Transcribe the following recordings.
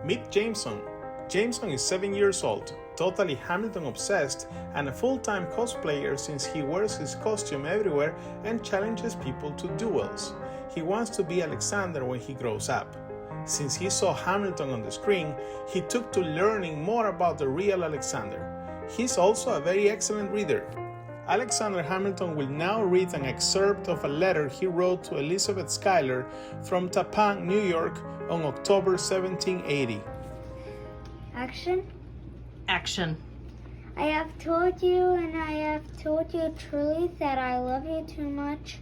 Meet Jameson. Jameson is 7 years old, totally Hamilton obsessed, and a full-time cosplayer since he wears his costume everywhere and challenges people to duels. He wants to be Alexander when he grows up. Since he saw Hamilton on the screen, he took to learning more about the real Alexander. He's also a very excellent reader. Alexander Hamilton will now read an excerpt of a letter he wrote to Elizabeth Schuyler from Tappan, New York on October 1780. Action? Action. I have told you, and I have told you truly, that I love you too much.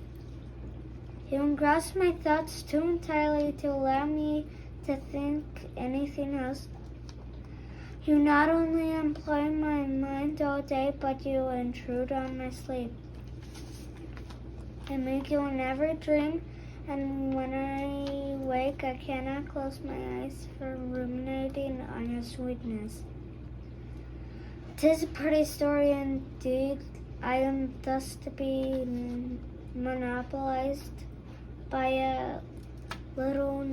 You engross my thoughts too entirely to allow me to think anything else. You not only employ my mind all day, but you intrude on my sleep. I make you in every dream, and when I wake, I cannot close my eyes for ruminating on your sweetness. 'Tis a pretty story indeed. I am thus to be monopolized by a little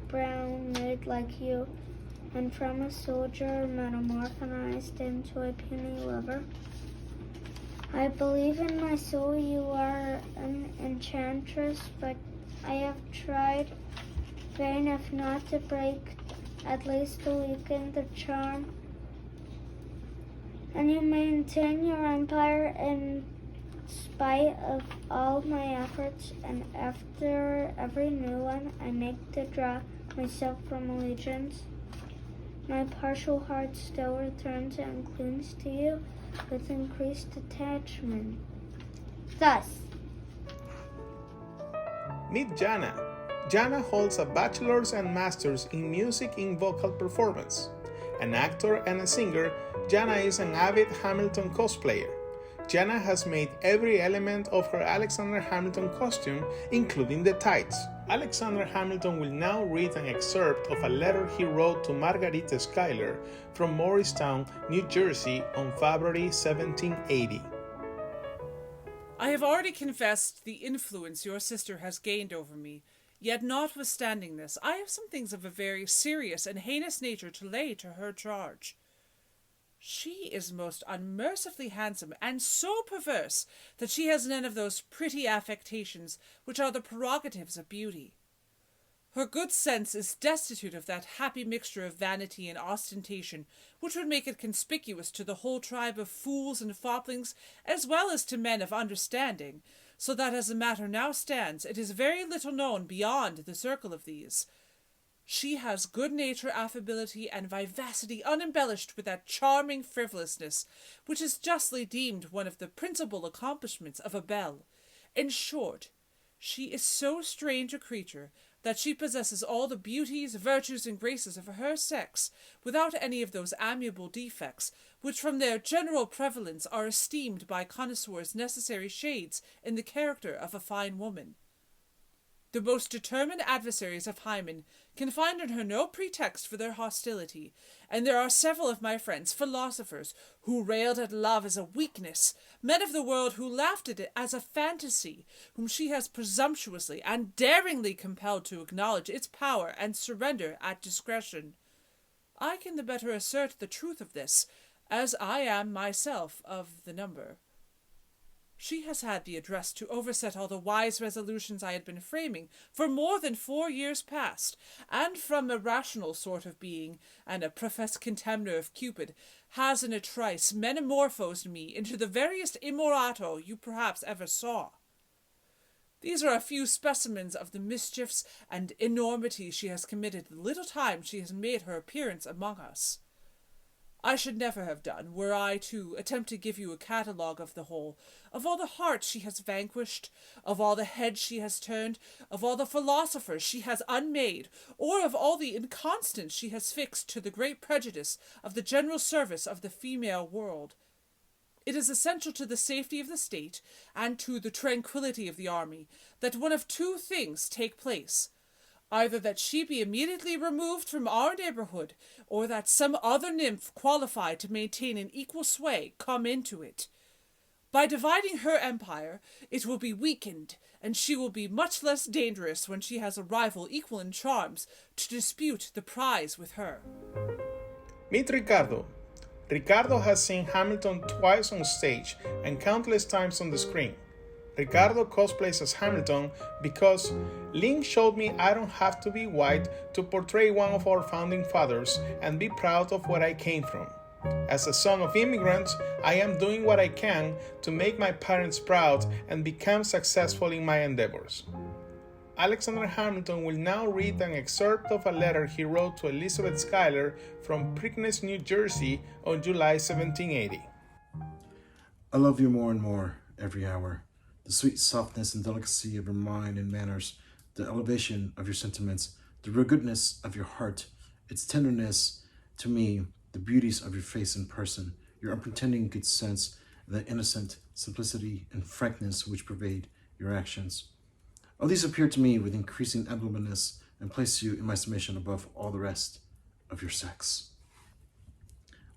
brown maid like you, and from a soldier metamorphosed into a puny lover. I believe in my soul you are an enchantress, but I have tried vain if not to break, at least to weaken the charm. And you maintain your empire in spite of all my efforts, and after every new one I make to draw myself from allegiance. My partial heart still returns and clings to you with increased attachment. Thus. Meet Jana. Jana holds a bachelor's and master's in music in vocal performance. An actor and a singer, Jana is an avid Hamilton cosplayer. Jana has made every element of her Alexander Hamilton costume, including the tights. Alexander Hamilton will now read an excerpt of a letter he wrote to Margarita Schuyler from Morristown, New Jersey on February 1780. I have already confessed the influence your sister has gained over me, yet notwithstanding this, I have some things of a very serious and heinous nature to lay to her charge. She is most unmercifully handsome, and so perverse that she has none of those pretty affectations which are the prerogatives of beauty. Her good sense is destitute of that happy mixture of vanity and ostentation which would make it conspicuous to the whole tribe of fools and foplings, as well as to men of understanding, so that as the matter now stands, it is very little known beyond the circle of these. She has good nature, affability, and vivacity unembellished with that charming frivolousness which is justly deemed one of the principal accomplishments of a belle. In short, she is so strange a creature that she possesses all the beauties, virtues, and graces of her sex, without any of those amiable defects which from their general prevalence are esteemed by connoisseurs necessary shades in the character of a fine woman. The most determined adversaries of Hymen can find in her no pretext for their hostility, and there are several of my friends, philosophers, who railed at love as a weakness, men of the world who laughed at it as a fantasy, whom she has presumptuously and daringly compelled to acknowledge its power and surrender at discretion. I can the better assert the truth of this, as I am myself of the number. She has had the address to overset all the wise resolutions I had been framing for more than 4 years past, and from a rational sort of being, and a professed contemner of Cupid, has in a trice metamorphosed me into the veriest immorato you perhaps ever saw. These are a few specimens of the mischiefs and enormities she has committed the little time she has made her appearance among us. I should never have done, were I to attempt to give you a catalogue of the whole, of all the hearts she has vanquished, of all the heads she has turned, of all the philosophers she has unmade, or of all the inconstants she has fixed to the great prejudice of the general service of the female world. It is essential to the safety of the state, and to the tranquillity of the army, that one of two things take place: either that she be immediately removed from our neighbourhood, or that some other nymph qualified to maintain an equal sway come into it. By dividing her empire, it will be weakened, and she will be much less dangerous when she has a rival equal in charms to dispute the prize with her. Meet Ricardo. Ricardo has seen Hamilton twice on stage and countless times on the screen. Ricardo cosplays as Hamilton because Link showed me I don't have to be white to portray one of our founding fathers and be proud of where I came from. As a son of immigrants, I am doing what I can to make my parents proud and become successful in my endeavors. Alexander Hamilton will now read an excerpt of a letter he wrote to Elizabeth Schuyler from Preakness, New Jersey on July 1780. I love you more and more every hour. The sweet softness and delicacy of your mind and manners, the elevation of your sentiments, the real goodness of your heart, its tenderness to me, the beauties of your face and person, your unpretending good sense, and the innocent simplicity and frankness which pervade your actions. All these appear to me with increasing admirableness and place you in my estimation above all the rest of your sex.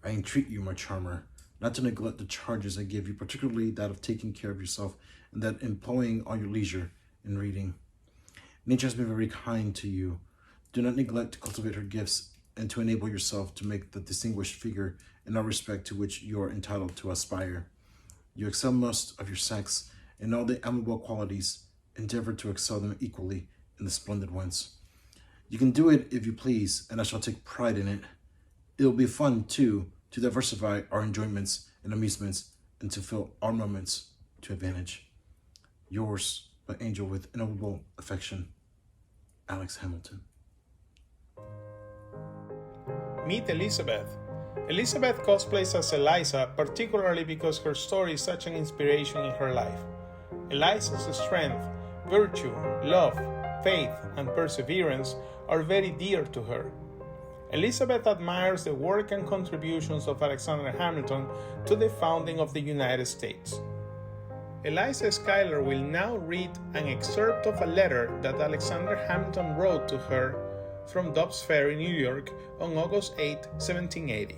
I entreat you, my charmer, not to neglect the charges I give you, particularly that of taking care of yourself and that employing all your leisure in reading. Nature has been very kind to you. Do not neglect to cultivate her gifts and to enable yourself to make the distinguished figure in all respect to which you are entitled to aspire. You excel most of your sex in all the admirable qualities. Endeavor to excel them equally in the splendid ones. You can do it if you please, and I shall take pride in it. It will be fun, too, to diversify our enjoyments and amusements and to fill our moments to advantage. Yours, my angel, with ineffable affection, Alex Hamilton. Meet Elizabeth. Elizabeth cosplays as Eliza, particularly because her story is such an inspiration in her life. Eliza's strength, virtue, love, faith, and perseverance are very dear to her. Elizabeth admires the work and contributions of Alexander Hamilton to the founding of the United States. Eliza Schuyler will now read an excerpt of a letter that Alexander Hamilton wrote to her from Dobbs Ferry, New York, on August 8, 1780.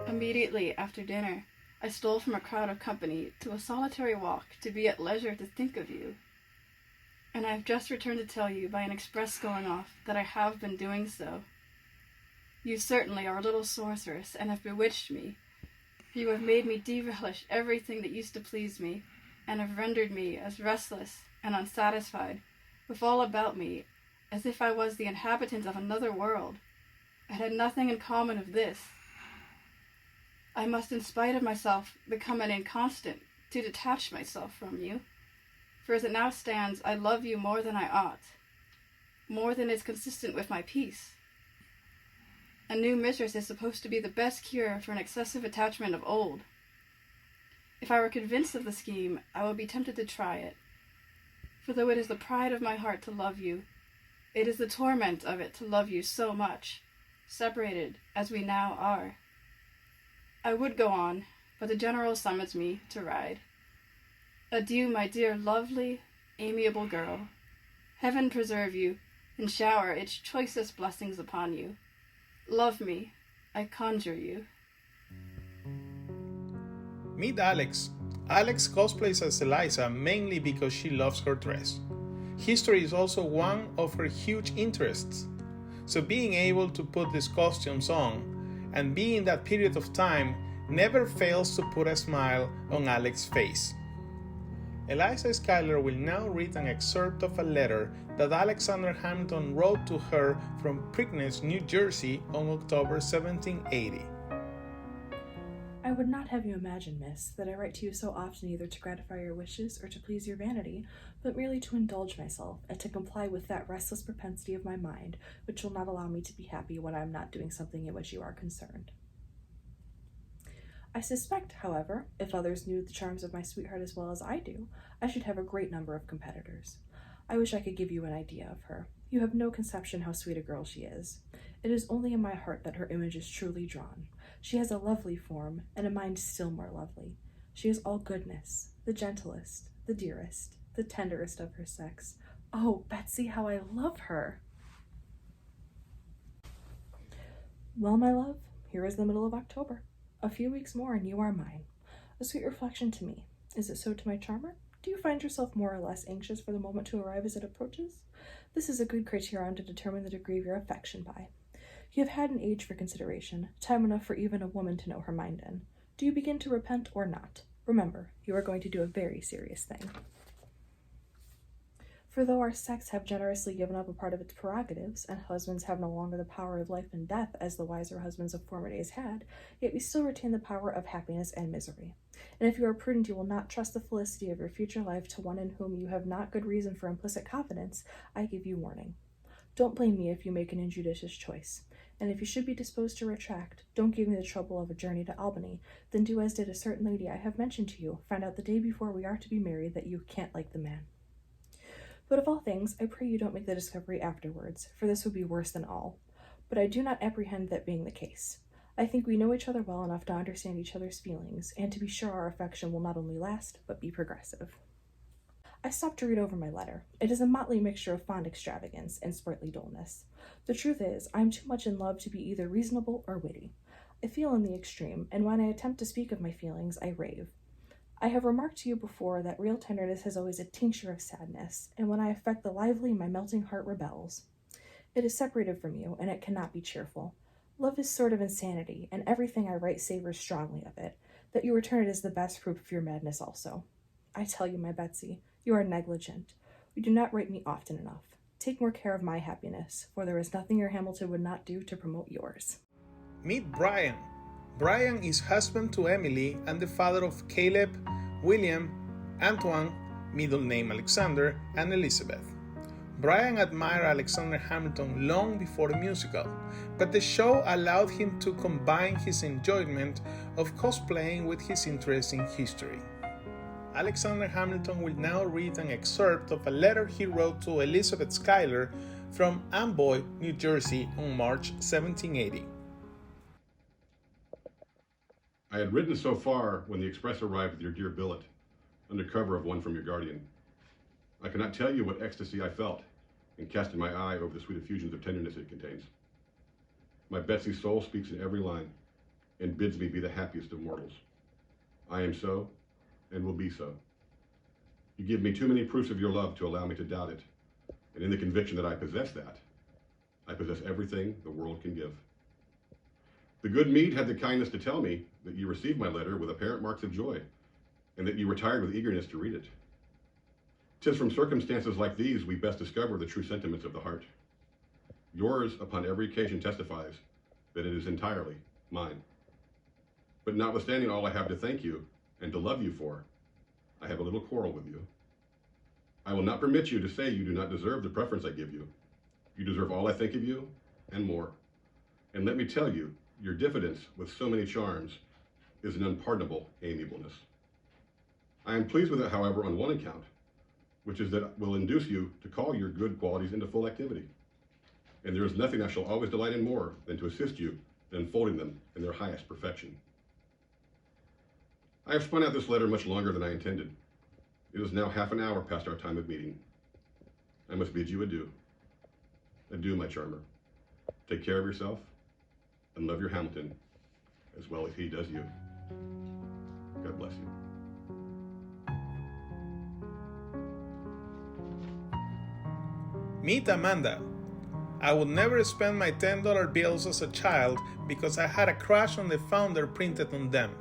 Immediately after dinner, I stole from a crowd of company to a solitary walk to be at leisure to think of you. And I have just returned to tell you by an express going off that I have been doing so. You certainly are a little sorceress and have bewitched me, for you have made me de-relish everything that used to please me, and have rendered me as restless and unsatisfied with all about me as if I was the inhabitant of another world. I had nothing in common of this. I must, in spite of myself, become an inconstant to detach myself from you. For as it now stands, I love you more than I ought, more than is consistent with my peace. A new mistress is supposed to be the best cure for an excessive attachment of old. If I were convinced of the scheme, I would be tempted to try it. For though it is the pride of my heart to love you, it is the torment of it to love you so much, separated as we now are. I would go on, but the general summons me to ride. Adieu, my dear, lovely, amiable girl. Heaven preserve you, and shower its choicest blessings upon you. Love me, I conjure you. Meet Alex. Alex cosplays as Eliza mainly because she loves her dress. History is also one of her huge interests. So being able to put these costumes on and be in that period of time never fails to put a smile on Alex's face. Eliza Schuyler will now read an excerpt of a letter that Alexander Hamilton wrote to her from Preakness, New Jersey on October 1780. I would not have you imagine, miss, that I write to you so often either to gratify your wishes or to please your vanity, but merely to indulge myself and to comply with that restless propensity of my mind which will not allow me to be happy when I am not doing something in which you are concerned. I suspect, however, if others knew the charms of my sweetheart as well as I do, I should have a great number of competitors. I wish I could give you an idea of her. You have no conception how sweet a girl she is. It is only in my heart that her image is truly drawn. She has a lovely form, and a mind still more lovely. She is all goodness, the gentlest, the dearest, the tenderest of her sex. Oh, Betsey, how I love her! Well, my love, here is the middle of October. A few weeks more and you are mine. A sweet reflection to me. Is it so to my charmer? Do you find yourself more or less anxious for the moment to arrive as it approaches? This is a good criterion to determine the degree of your affection by. You have had an age for consideration, time enough for even a woman to know her mind in. Do you begin to repent or not? Remember, you are going to do a very serious thing. For though our sex have generously given up a part of its prerogatives, and husbands have no longer the power of life and death as the wiser husbands of former days had, yet we still retain the power of happiness and misery. And if you are prudent, you will not trust the felicity of your future life to one in whom you have not good reason for implicit confidence. I give you warning. Don't blame me if you make an injudicious choice. And if you should be disposed to retract, don't give me the trouble of a journey to Albany. Then do as did a certain lady I have mentioned to you. Find out the day before we are to be married that you can't like the man. But of all things, I pray you don't make the discovery afterwards, for this would be worse than all. But I do not apprehend that being the case. I think we know each other well enough to understand each other's feelings, and to be sure our affection will not only last, but be progressive. I stopped to read over my letter. It is a motley mixture of fond extravagance and sprightly dullness. The truth is, I am too much in love to be either reasonable or witty. I feel in the extreme, and when I attempt to speak of my feelings, I rave. I have remarked to you before that real tenderness has always a tincture of sadness, and when I affect the lively, my melting heart rebels. It is separated from you, and it cannot be cheerful. Love is sort of insanity, and everything I write savors strongly of it. That you return it is the best proof of your madness also. I tell you, my Betsey, you are negligent. You do not write me often enough. Take more care of my happiness, for there is nothing your Hamilton would not do to promote yours. Meet Brian. Brian is husband to Emily and the father of Caleb, William, Antoine, middle name Alexander, and Elizabeth. Brian admired Alexander Hamilton long before the musical, but the show allowed him to combine his enjoyment of cosplaying with his interest in history. Alexander Hamilton will now read an excerpt of a letter he wrote to Elizabeth Schuyler from Amboy, New Jersey on March 1780. I had written so far when the express arrived with your dear billet, under cover of one from your guardian. I cannot tell you what ecstasy I felt in casting my eye over the sweet effusions of tenderness it contains. My Betsey's soul speaks in every line and bids me be the happiest of mortals. I am so and will be so. You give me too many proofs of your love to allow me to doubt it, and in the conviction that I possess that, I possess everything the world can give. The good Meade had the kindness to tell me that you received my letter with apparent marks of joy, and that you retired with eagerness to read it. 'Tis from circumstances like these we best discover the true sentiments of the heart. Yours upon every occasion testifies that it is entirely mine. But notwithstanding all I have to thank you and to love you for, I have a little quarrel with you. I will not permit you to say you do not deserve the preference I give you. You deserve all I think of you and more. And let me tell you, your diffidence with so many charms is an unpardonable amiableness. I am pleased with it, however, on one account, which is that it will induce you to call your good qualities into full activity. And there is nothing I shall always delight in more than to assist you in unfolding them in their highest perfection. I have spun out this letter much longer than I intended. It is now half an hour past our time of meeting. I must bid you adieu. Adieu, my charmer. Take care of yourself and love your Hamilton as well as he does you. God bless you. Meet Amanda. I would never spend my $10 bills as a child because I had a crush on the founder printed on them.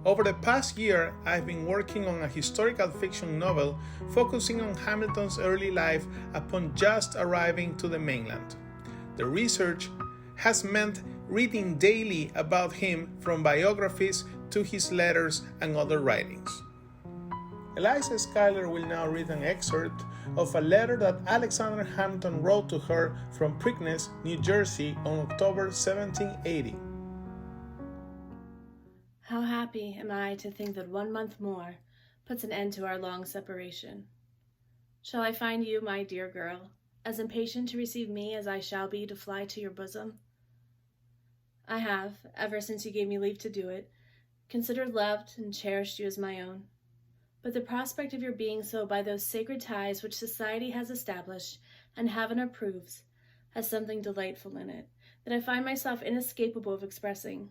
Over the past year, I've been working on a historical fiction novel focusing on Hamilton's early life upon just arriving to the mainland. The research has meant reading daily about him, from biographies to his letters and other writings. Eliza Schuyler will now read an excerpt of a letter that Alexander Hamilton wrote to her from Preakness, New Jersey on October 1780. How happy am I to think that 1 month more puts an end to our long separation. Shall I find you, my dear girl, as impatient to receive me as I shall be to fly to your bosom? I have, ever since you gave me leave to do it, considered, loved, and cherished you as my own. But the prospect of your being so by those sacred ties which society has established and heaven approves has something delightful in it that I find myself inescapable of expressing.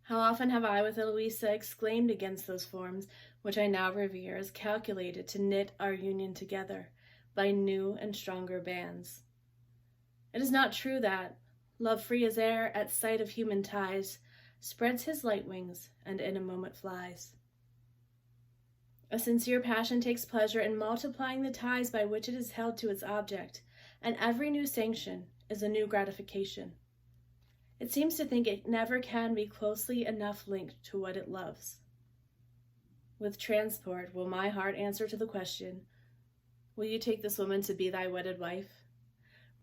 How often have I with Eloisa exclaimed against those forms which I now revere as calculated to knit our union together by new and stronger bands. It is not true that, love free as air at sight of human ties, spreads his light wings and in a moment flies. A sincere passion takes pleasure in multiplying the ties by which it is held to its object, and every new sanction is a new gratification. It seems to think it never can be closely enough linked to what it loves. With transport will my heart answer to the question, will you take this woman to be thy wedded wife?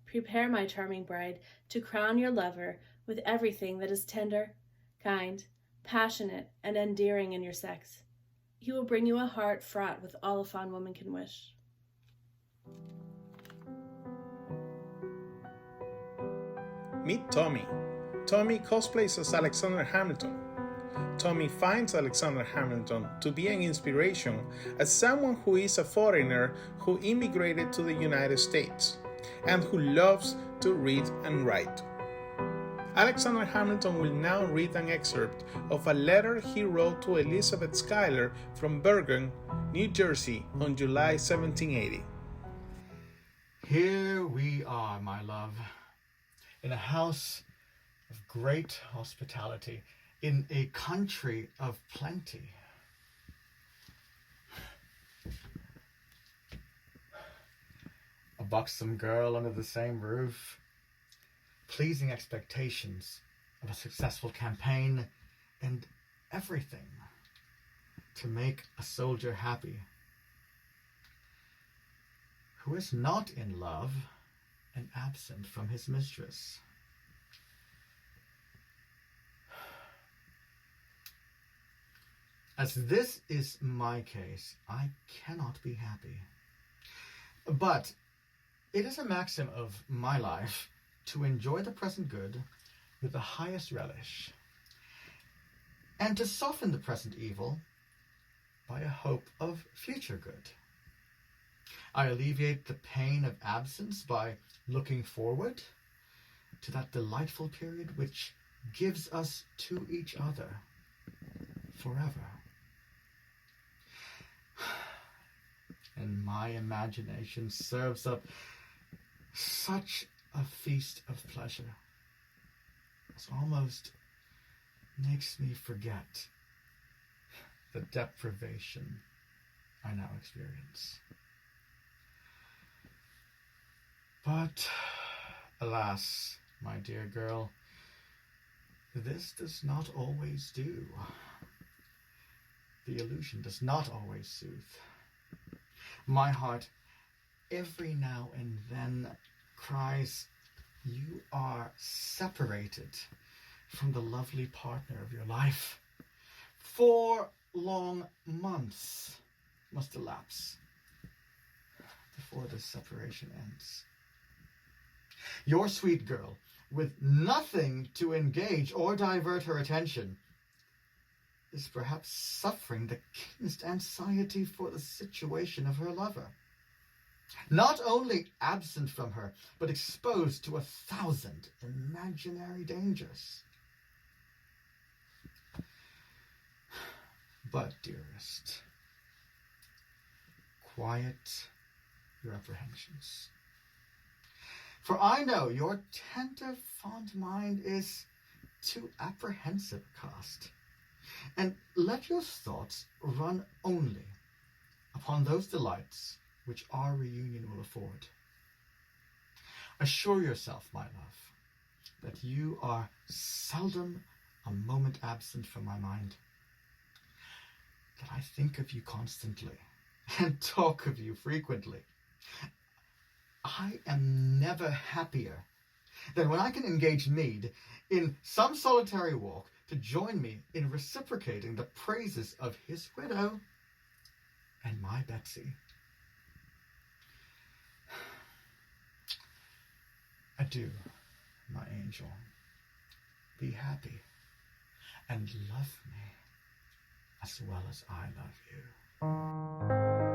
Prepare, my charming bride, to crown your lover with everything that is tender, kind, passionate, and endearing in your sex. He will bring you a heart fraught with all a fond woman can wish. Meet Tommy. Tommy cosplays as Alexander Hamilton. Tommy finds Alexander Hamilton to be an inspiration as someone who is a foreigner who immigrated to the United States and who loves to read and write. Alexander Hamilton will now read an excerpt of a letter he wrote to Elizabeth Schuyler from Bergen, New Jersey on July 1780. Here we are, my love, in a house of great hospitality, in a country of plenty. A buxom girl under the same roof, pleasing expectations of a successful campaign, and everything to make a soldier happy. Who is not in love and absent from his mistress? As this is my case, I cannot be happy. But it is a maxim of my life to enjoy the present good with the highest relish, and to soften the present evil by a hope of future good. I alleviate the pain of absence by looking forward to that delightful period which gives us to each other forever. And my imagination serves up such a feast of pleasure as almost makes me forget the deprivation I now experience. But, alas, my dear girl, this does not always do. The illusion does not always soothe. My heart, every now and then, cries, you are separated from the lovely partner of your life. 4 long months must elapse before this separation ends. Your sweet girl, with nothing to engage or divert her attention, is perhaps suffering the keenest anxiety for the situation of her lover. Not only absent from her, but exposed to 1,000 imaginary dangers. But, dearest, quiet your apprehensions. For I know your tender, fond mind is too apprehensive a cast, and let your thoughts run only upon those delights which our reunion will afford. Assure yourself, my love, that you are seldom a moment absent from my mind, that I think of you constantly and talk of you frequently. I am never happier than when I can engage Meade in some solitary walk to join me in reciprocating the praises of his widow and my Betsey. Adieu, my angel. Be happy and love me as well as I love you.